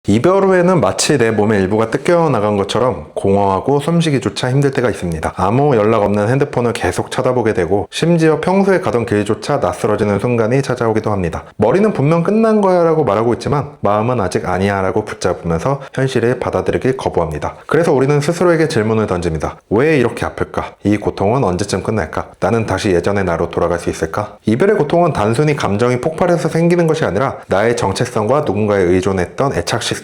이별 후에는 마치 내 몸의 일부가 뜯겨 나간 것처럼 공허하고 숨쉬기조차 힘들 때가 있습니다. 아무 연락 없는 핸드폰을 계속 쳐다보게 되고 심지어 평소에 가던 길조차 낯설어지는 순간이 찾아오기도 합니다. 머리는 분명 끝난 거야 라고 말하고 있지만 마음은 아직 아니야 라고 붙잡으면서 현실을 받아들이길 거부합니다. 그래서 우리는 스스로에게 질문을 던집니다. 왜 이렇게 아플까? 이 고통은 언제쯤 끝날까? 나는 다시 예전의 나로 돌아갈 수 있을까? 이별의 고통은 단순히 감정이 폭발해서 생기는 것이 아니라 나의 정체성과 누군가에 의존했던 애착 시스템이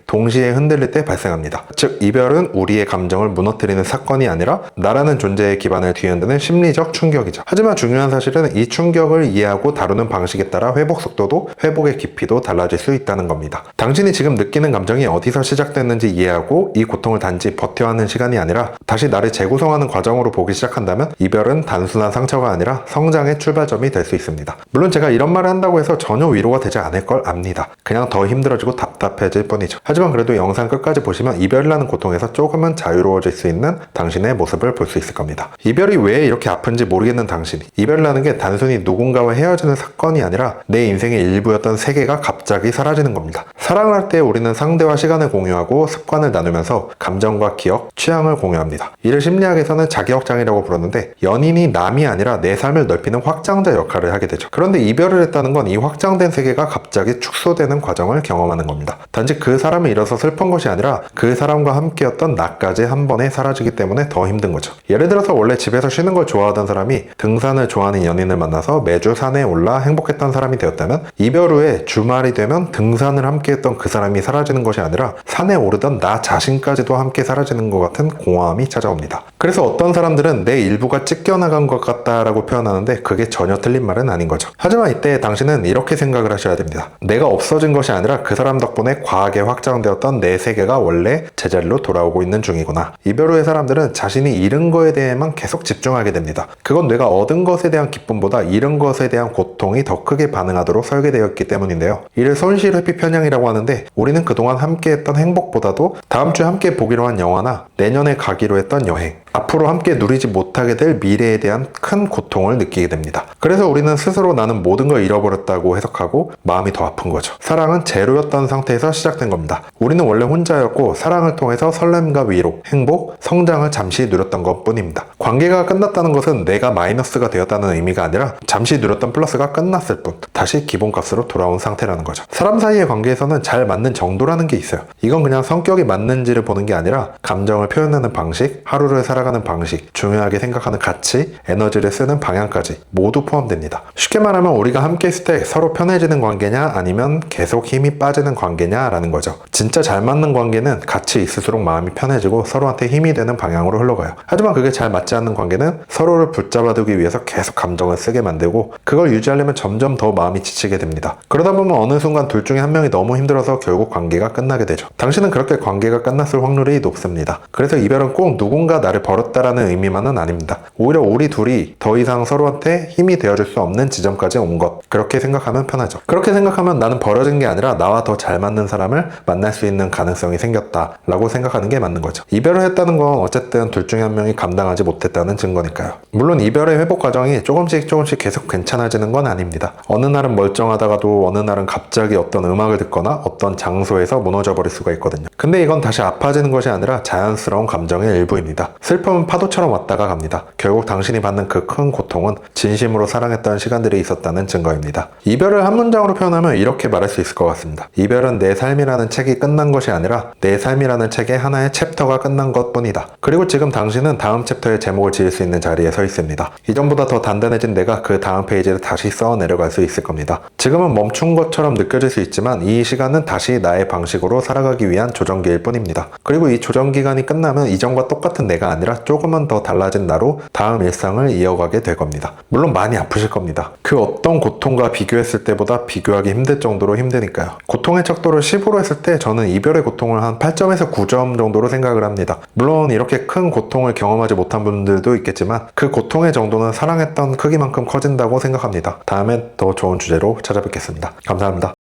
동시에 흔들릴 때 발생합니다. 즉 이별은 우리의 감정을 무너뜨리는 사건이 아니라 나라는 존재의 기반을 뒤흔드는 심리적 충격이죠. 하지만 중요한 사실은 이 충격을 이해하고 다루는 방식에 따라 회복 속도도 회복의 깊이도 달라질 수 있다는 겁니다. 당신이 지금 느끼는 감정이 어디서 시작됐는지 이해하고 이 고통을 단지 버텨야 하는 시간이 아니라 다시 나를 재구성하는 과정으로 보기 시작한다면 이별은 단순한 상처가 아니라 성장의 출발점이 될 수 있습니다. 물론 제가 이런 말을 한다고 해서 전혀 위로가 되지 않을 걸 압니다. 그냥 더 힘들어지고 답답해질 뿐이죠. 하지만 그래도 영상 끝까지 보시면 이별이라는 고통에서 조금은 자유로워질 수 있는 당신의 모습을 볼 수 있을 겁니다. 이별이 왜 이렇게 아픈지 모르겠는 당신. 이별이라는 게 단순히 누군가와 헤어지는 사건이 아니라 내 인생의 일부였던 세계가 갑자기 사라지는 겁니다. 사랑을 할 때 우리는 상대와 시간을 공유하고 습관을 나누면서 감정과 기억, 취향을 공유합니다. 이를 심리학에서는 자기확장이라고 부르는데 연인이 남이 아니라 내 삶을 넓히는 확장자 역할을 하게 되죠. 그런데 이별을 했다는 건 이 확장된 세계가 갑자기 축소되는 과정을 경험하는 겁니다. 단지 그 사람을 잃어서 슬픈 것이 아니라 그 사람과 함께였던 나까지 한 번에 사라지기 때문에 더 힘든 거죠. 예를 들어서 원래 집에서 쉬는 걸 좋아하던 사람이 등산을 좋아하는 연인을 만나서 매주 산에 올라 행복했던 사람이 되었다면 이별 후에 주말이 되면 등산을 함께했던 그 사람이 사라지는 것이 아니라 산에 오르던 나 자신까지도 함께 사라지는 것 같은 공허함이 찾아옵니다. 그래서 어떤 사람들은 내 일부가 찢겨나간 것 같다라고 표현하는데 그게 전혀 틀린 말은 아닌 거죠. 하지만 이때 당신은 이렇게 생각을 하셔야 됩니다. 내가 없어진 것이 아니라 그 사람 덕분에 과하게 확장되었던 내 세계가 원래 제자리로 돌아오고 있는 중이구나. 이별 후의 사람들은 자신이 잃은 거에 대해만 계속 집중하게 됩니다. 그건 내가 얻은 것에 대한 기쁨보다 잃은 것에 대한 고통이 더 크게 반응하도록 설계되었기 때문인데요. 이를 손실 회피 편향이라고 하는데 우리는 그동안 함께했던 행복보다도 다음 주에 함께 보기로 한 영화나 내년에 가기로 했던 여행, 앞으로 함께 누리지 못하게 될 미래에 대한 큰 고통을 느끼게 됩니다. 그래서 우리는 스스로 나는 모든 걸 잃어버렸다고 해석하고 마음이 더 아픈 거죠. 사랑은 제로였던 상태에서 시작된 겁니다. 우리는 원래 혼자였고 사랑을 통해서 설렘과 위로, 행복, 성장을 잠시 누렸던 것 뿐입니다. 관계가 끝났다는 것은 내가 마이너스가 되었다는 의미가 아니라 잠시 누렸던 플러스가 끝났을 뿐 다시 기본값으로 돌아온 상태라는 거죠. 사람 사이의 관계에서는 잘 맞는 정도라는 게 있어요. 이건 그냥 성격이 맞는지를 보는 게 아니라 감정을 표현하는 방식, 하루를 살아가는 방식, 중요하게 생각하는 가치, 에너지를 쓰는 방향까지 모두 포함됩니다. 쉽게 말하면 우리가 함께 있을 때 서로 편해지는 관계냐 아니면 계속 힘이 빠지는 관계냐 라는 거죠. 진짜 잘 맞는 관계는 같이 있을수록 마음이 편해지고 서로한테 힘이 되는 방향으로 흘러가요. 하지만 그게 잘 맞지 않는 관계는 서로를 붙잡아두기 위해서 계속 감정을 쓰게 만들고 그걸 유지하려면 점점 더 마음이 지치게 됩니다. 그러다 보면 어느 순간 둘 중에 한 명이 너무 힘들어서 결국 관계가 끝나게 되죠. 당신은 그렇게 관계가 끝났을 확률이 높습니다. 그래서 이별은 꼭 누군가 나를 버렸다라는 의미만은 아닙니다. 오히려 우리 둘이 더 이상 서로한테 힘이 되어줄 수 없는 지점까지 온 것, 그렇게 생각하면 편하죠. 그렇게 생각하면 나는 버려진 게 아니라 나와 더 잘 맞는 사람을 만날 수 있는 가능성이 생겼다 라고 생각하는 게 맞는 거죠. 이별을 했다는 건 어쨌든 둘 중에 한 명이 감당하지 못했다는 증거니까요. 물론 이별의 회복 과정이 조금씩 계속 괜찮아지는 건 아닙니다. 어느 날은 멀쩡하다가도 어느 날은 갑자기 어떤 음악을 듣거나 어떤 장소에서 무너져 버릴 수가 있거든요. 근데 이건 다시 아파지는 것이 아니라 자연스러운 감정의 일부입니다. 슬픔은 파도처럼 왔다가 갑니다. 결국 당신이 받는 그 큰 고통은 진심으로 사랑했던 시간들이 있었다는 증거입니다. 이별을 한 문장으로 표현하면 이렇게 말할 수 있을 것 같습니다. 이별은 내 삶이라는 책이 끝난 것이 아니라 내 삶이라는 책의 하나의 챕터가 끝난 것 뿐이다. 그리고 지금 당신은 다음 챕터의 제목을 지을 수 있는 자리에 서 있습니다. 이전보다 더 단단해진 내가 그 다음 페이지를 다시 써 내려갈 수 있을 겁니다. 지금은 멈춘 것처럼 느껴질 수 있지만 이 시간은 다시 나의 방식으로 살아가기 위한 조정기일 뿐입니다. 그리고 이 조정기간이 끝나면 이전과 똑같은 내가 아니라 조금은 더 달라진 나로 다음 일상을 이어가게 될 겁니다. 물론 많이 아프실 겁니다. 그 어떤 고통과 비교했을 때보다 비교하기 힘들 정도로 힘드니까요. 고통의 척도를 10으로 했을 때 저는 이별의 고통을 한 8점에서 9점 정도로 생각을 합니다. 물론 이렇게 큰 고통을 경험하지 못한 분들도 있겠지만 그 고통의 정도는 사랑했던 크기만큼 커진다고 생각합니다. 다음엔 더 좋은 주제로 찾아뵙겠습니다. 감사합니다.